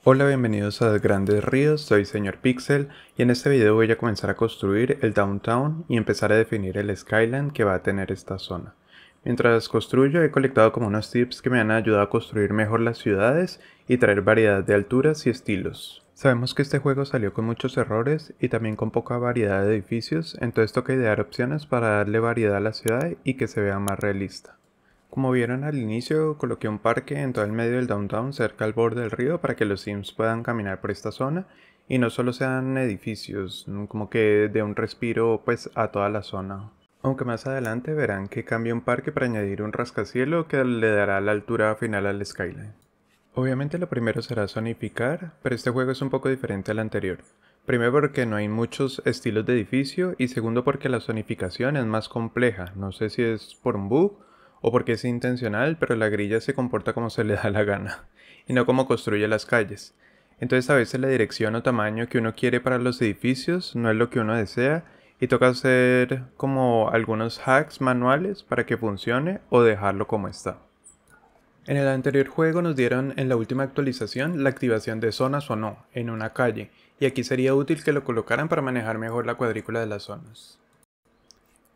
Hola, bienvenidos a Grandes Ríos, soy Señor Pixel y en este video voy a comenzar a construir el Downtown y empezar a definir el Skyline que va a tener esta zona. Mientras construyo he colectado como unos tips que me han ayudado a construir mejor las ciudades y traer variedad de alturas y estilos. Sabemos que este juego salió con muchos errores y también con poca variedad de edificios, entonces toca idear opciones para darle variedad a la ciudad y que se vea más realista. Como vieron al inicio, coloqué un parque en todo el medio del downtown cerca al borde del río para que los Sims puedan caminar por esta zona y no solo sean edificios, como que dé un respiro pues a toda la zona. Aunque más adelante verán que cambia un parque para añadir un rascacielos que le dará la altura final al skyline. Obviamente lo primero será zonificar, pero este juego es un poco diferente al anterior. Primero porque no hay muchos estilos de edificio y segundo porque la zonificación es más compleja. No sé si es por un bug o porque es intencional, pero la grilla se comporta como se le da la gana y no como construye las calles. Entonces a veces la dirección o tamaño que uno quiere para los edificios no es lo que uno desea y toca hacer como algunos hacks manuales para que funcione o dejarlo como está. En el anterior juego nos dieron en la última actualización la activación de zonas o no en una calle, y aquí sería útil que lo colocaran para manejar mejor la cuadrícula de las zonas.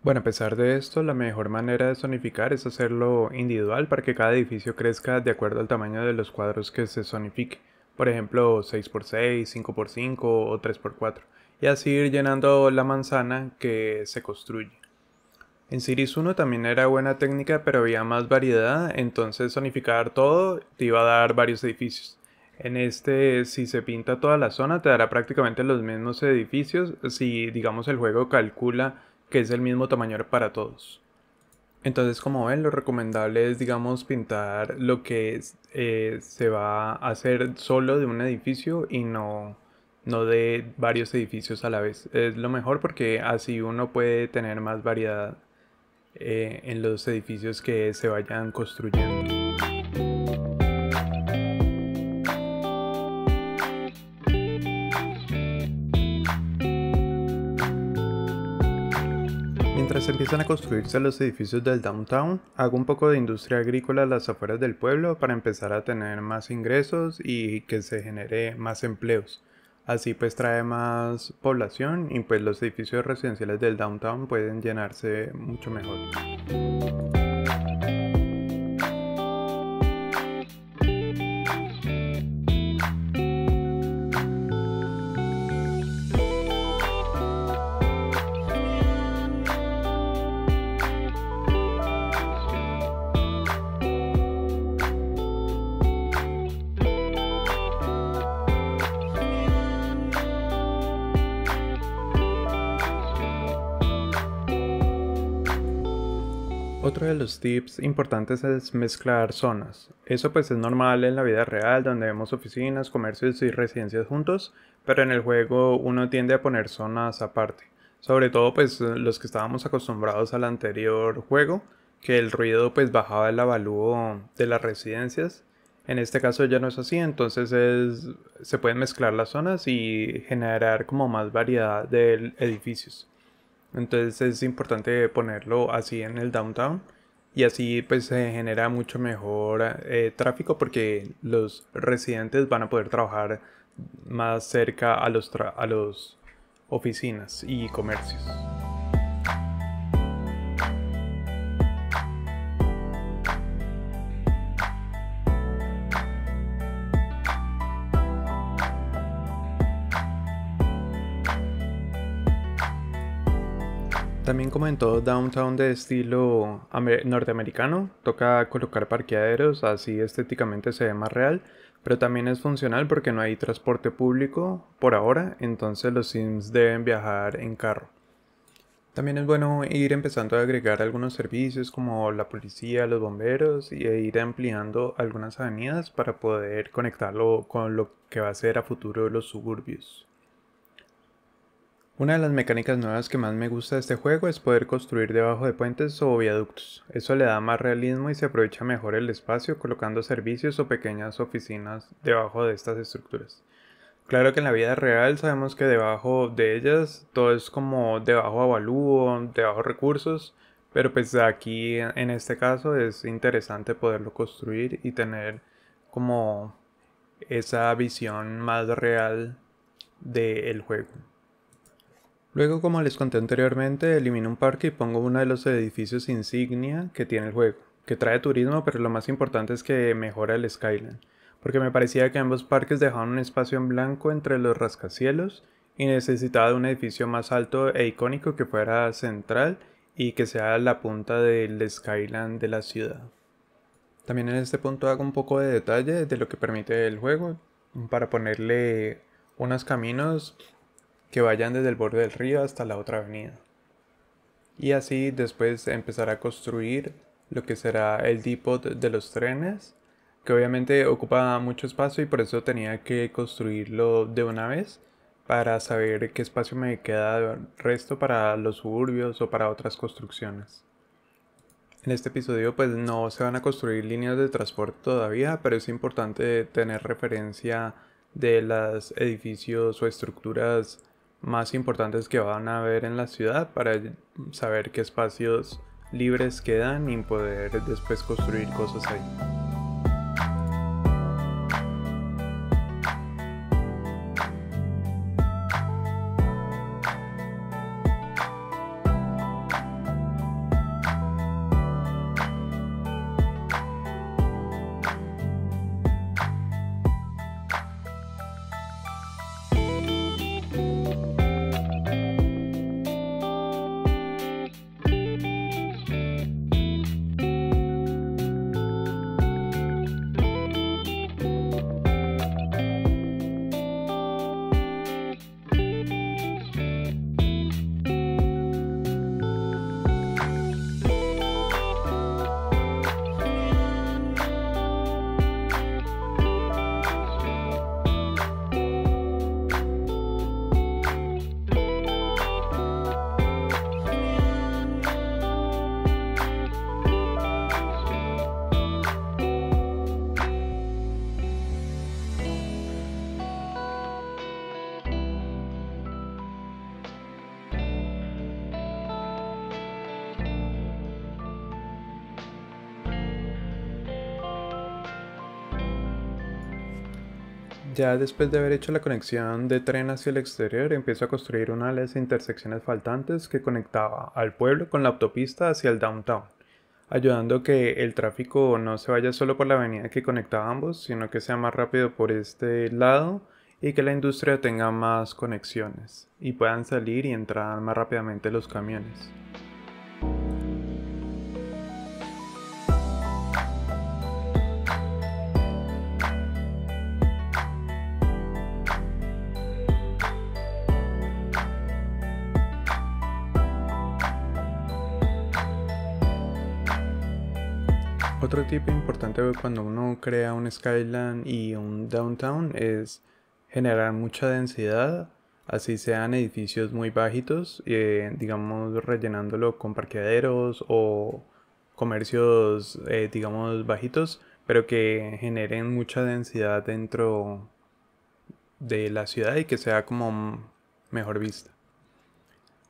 Bueno, a pesar de esto, la mejor manera de zonificar es hacerlo individual para que cada edificio crezca de acuerdo al tamaño de los cuadros que se zonifique. Por ejemplo, 6x6, 5x5 o 3x4, y así ir llenando la manzana que se construye. En Cities 1 también era buena técnica, pero había más variedad, entonces zonificar todo te iba a dar varios edificios. En este, si se pinta toda la zona, te dará prácticamente los mismos edificios si, digamos, el juego calcula que es el mismo tamaño para todos. Entonces, como ven, lo recomendable es, digamos, pintar lo que se va a hacer solo de un edificio y no de varios edificios a la vez. Es lo mejor porque así uno puede tener más variedad en los edificios que se vayan construyendo. Mientras empiezan a construirse los edificios del downtown, hago un poco de industria agrícola a las afueras del pueblo para empezar a tener más ingresos y que se genere más empleos. Así pues trae más población y pues los edificios residenciales del downtown pueden llenarse mucho mejor. Otro de los tips importantes es mezclar zonas. Eso pues es normal en la vida real donde vemos oficinas, comercios y residencias juntos, pero en el juego uno tiende a poner zonas aparte. Sobre todo pues los que estábamos acostumbrados al anterior juego, que el ruido pues bajaba el avalúo de las residencias. En este caso ya no es así, entonces se pueden mezclar las zonas y generar como más variedad de edificios. Entonces es importante ponerlo así en el downtown y así pues se genera mucho mejor tráfico porque los residentes van a poder trabajar más cerca a los oficinas y comercios. También como en todo downtown de estilo norteamericano, toca colocar parqueaderos, así estéticamente se ve más real, pero también es funcional porque no hay transporte público por ahora, entonces los Sims deben viajar en carro. También es bueno ir empezando a agregar algunos servicios como la policía, los bomberos e ir ampliando algunas avenidas para poder conectarlo con lo que va a ser a futuro los suburbios. Una de las mecánicas nuevas que más me gusta de este juego es poder construir debajo de puentes o viaductos. Eso le da más realismo y se aprovecha mejor el espacio colocando servicios o pequeñas oficinas debajo de estas estructuras. Claro que en la vida real sabemos que debajo de ellas todo es como debajo avalúo, debajo recursos, pero pues aquí en este caso es interesante poderlo construir y tener como esa visión más real del juego. Luego, como les conté anteriormente, elimino un parque y pongo uno de los edificios insignia que tiene el juego, que trae turismo, pero lo más importante es que mejora el skyline, porque me parecía que ambos parques dejaban un espacio en blanco entre los rascacielos y necesitaba de un edificio más alto e icónico que fuera central y que sea la punta del skyline de la ciudad. También en este punto hago un poco de detalle de lo que permite el juego para ponerle unos caminos que vayan desde el borde del río hasta la otra avenida. Y así después empezar a construir lo que será el depot de los trenes, que obviamente ocupa mucho espacio y por eso tenía que construirlo de una vez para saber qué espacio me queda de resto para los suburbios o para otras construcciones. En este episodio pues no se van a construir líneas de transporte todavía, pero es importante tener referencia de los edificios o estructuras más importantes que van a haber en la ciudad para saber qué espacios libres quedan y poder después construir cosas ahí. Ya después de haber hecho la conexión de tren hacia el exterior, empiezo a construir una de las intersecciones faltantes que conectaba al pueblo con la autopista hacia el downtown, ayudando a que el tráfico no se vaya solo por la avenida que conecta ambos, sino que sea más rápido por este lado y que la industria tenga más conexiones y puedan salir y entrar más rápidamente los camiones. Otro tipo importante cuando uno crea un skyline y un downtown es generar mucha densidad, así sean edificios muy bajitos, digamos rellenándolo con parqueaderos o comercios, digamos bajitos, pero que generen mucha densidad dentro de la ciudad y que sea como mejor vista.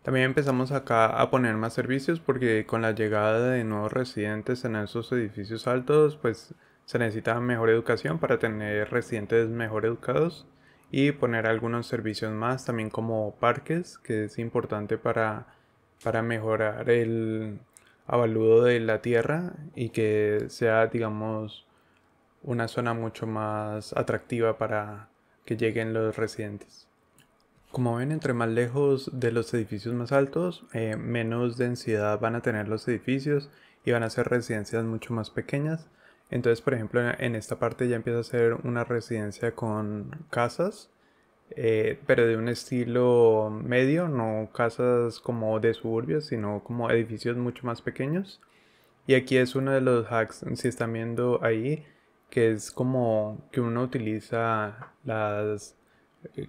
También empezamos acá a poner más servicios porque con la llegada de nuevos residentes en esos edificios altos, pues se necesita mejor educación para tener residentes mejor educados y poner algunos servicios más, también como parques, que es importante para mejorar el avalúo de la tierra y que sea, digamos, una zona mucho más atractiva para que lleguen los residentes. Como ven, entre más lejos de los edificios más altos, menos densidad van a tener los edificios y van a ser residencias mucho más pequeñas. Entonces, por ejemplo, en esta parte ya empieza a ser una residencia con casas, pero de un estilo medio, no casas como de suburbios, sino como edificios mucho más pequeños. Y aquí es uno de los hacks, si están viendo ahí, que es como que uno utiliza las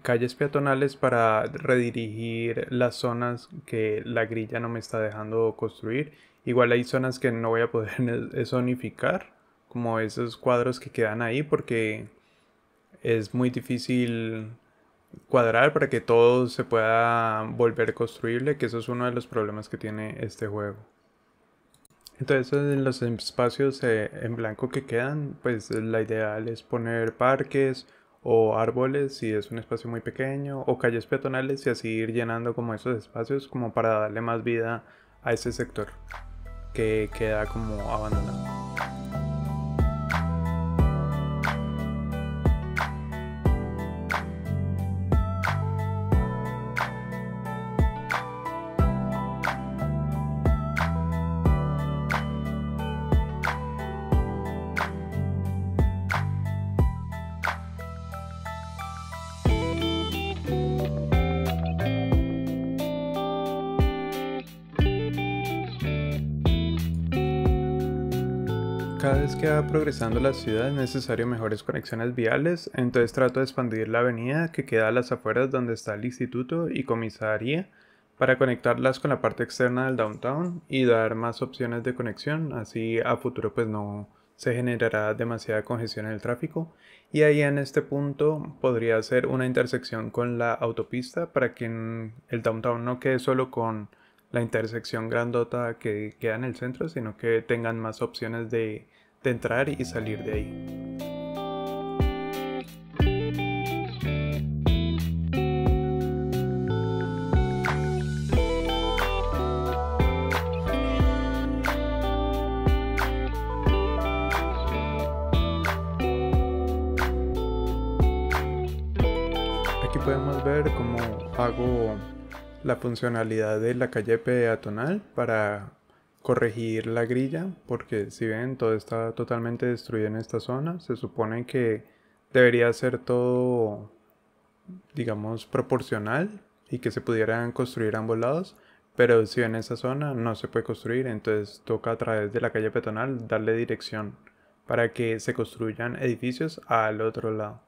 calles peatonales para redirigir las zonas que la grilla no me está dejando construir. Igual hay zonas que no voy a poder zonificar, como esos cuadros que quedan ahí, porque es muy difícil cuadrar para que todo se pueda volver construible, que eso es uno de los problemas que tiene este juego. Entonces en los espacios en blanco que quedan, pues la ideal es poner parques o árboles si es un espacio muy pequeño o calles peatonales y así ir llenando como esos espacios como para darle más vida a ese sector que queda como abandonado. Cada vez que va progresando la ciudad es necesario mejores conexiones viales, entonces trato de expandir la avenida que queda a las afueras donde está el instituto y comisaría para conectarlas con la parte externa del downtown y dar más opciones de conexión, así a futuro pues no se generará demasiada congestión en el tráfico y ahí en este punto podría ser una intersección con la autopista para que el downtown no quede solo con la intersección grandota que queda en el centro, sino que tengan más opciones de entrar y salir de ahí. Aquí podemos ver cómo hago la funcionalidad de la calle peatonal para corregir la grilla, porque si ven todo está totalmente destruido en esta zona. Se supone que debería ser todo, digamos, proporcional y que se pudieran construir a ambos lados, pero si en esa zona no se puede construir, entonces toca a través de la calle peatonal darle dirección para que se construyan edificios al otro lado.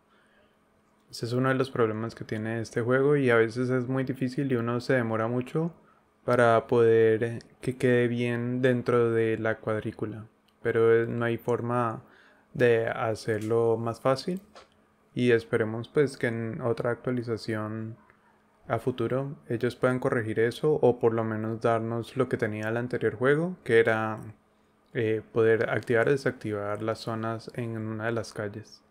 Ese es uno de los problemas que tiene este juego y a veces es muy difícil y uno se demora mucho para poder que quede bien dentro de la cuadrícula. Pero no hay forma de hacerlo más fácil y esperemos pues que en otra actualización a futuro ellos puedan corregir eso o por lo menos darnos lo que tenía el anterior juego, que era poder activar o desactivar las zonas en una de las calles.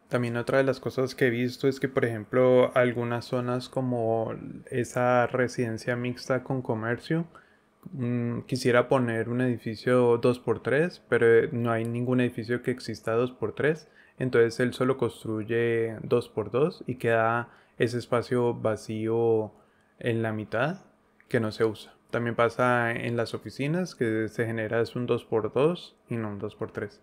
También otra de las cosas que he visto es que, por ejemplo, algunas zonas como esa residencia mixta con comercio, quisiera poner un edificio 2x3, pero no hay ningún edificio que exista 2x3. Entonces él solo construye 2x2 y queda ese espacio vacío en la mitad que no se usa. También pasa en las oficinas que se genera es un 2x2 y no un 2x3.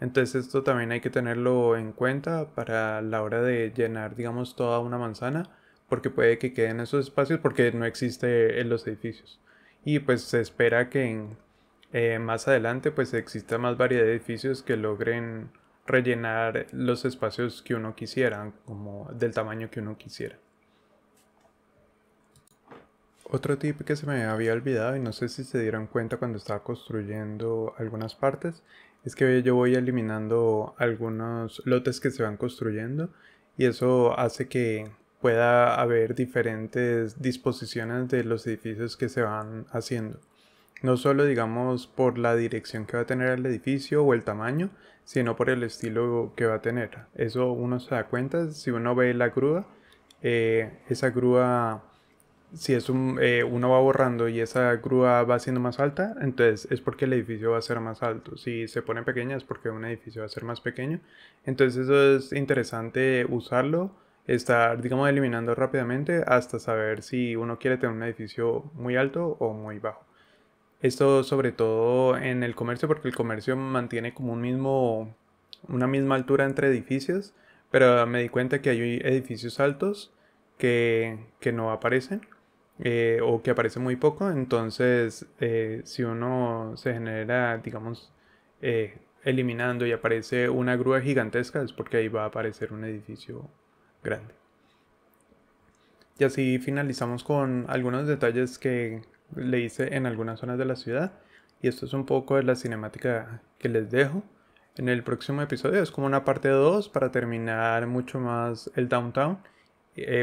Entonces esto también hay que tenerlo en cuenta para la hora de llenar, digamos, toda una manzana, porque puede que queden esos espacios porque no existe en los edificios. Y pues se espera que más adelante pues exista más variedad de edificios que logren rellenar los espacios que uno quisiera, como del tamaño que uno quisiera. Otro tip que se me había olvidado y no sé si se dieron cuenta cuando estaba construyendo algunas partes es que yo voy eliminando algunos lotes que se van construyendo y eso hace que pueda haber diferentes disposiciones de los edificios que se van haciendo. No solo digamos por la dirección que va a tener el edificio o el tamaño, sino por el estilo que va a tener. Eso uno se da cuenta si uno ve la grúa. Esa grúa si es uno va borrando y esa grúa va siendo más alta, entonces es porque el edificio va a ser más alto. Si se pone pequeña es porque un edificio va a ser más pequeño. Entonces eso es interesante usarlo, estar, digamos, eliminando rápidamente hasta saber si uno quiere tener un edificio muy alto o muy bajo. Esto sobre todo en el comercio porque el comercio mantiene como una misma altura entre edificios, pero me di cuenta que hay edificios altos que no aparecen o que aparece muy poco. Entonces, si uno se genera, digamos, eliminando y aparece una grúa gigantesca, es porque ahí va a aparecer un edificio grande. Y así finalizamos con algunos detalles que le hice en algunas zonas de la ciudad. Y esto es un poco de la cinemática que les dejo. En el próximo episodio es como una parte 2 para terminar mucho más el downtown,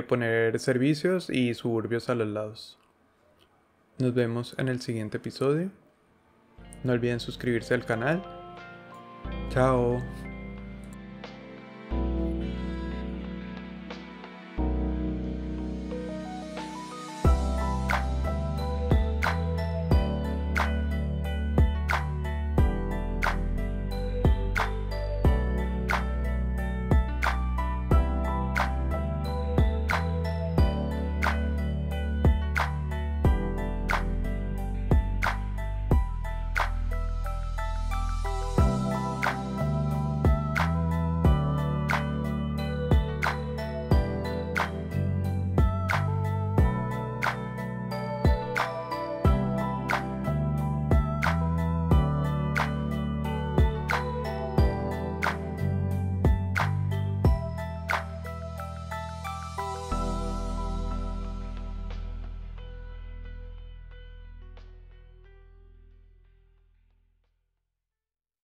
poner servicios y suburbios a los lados. Nos vemos en el siguiente episodio. No olviden suscribirse al canal. Chao.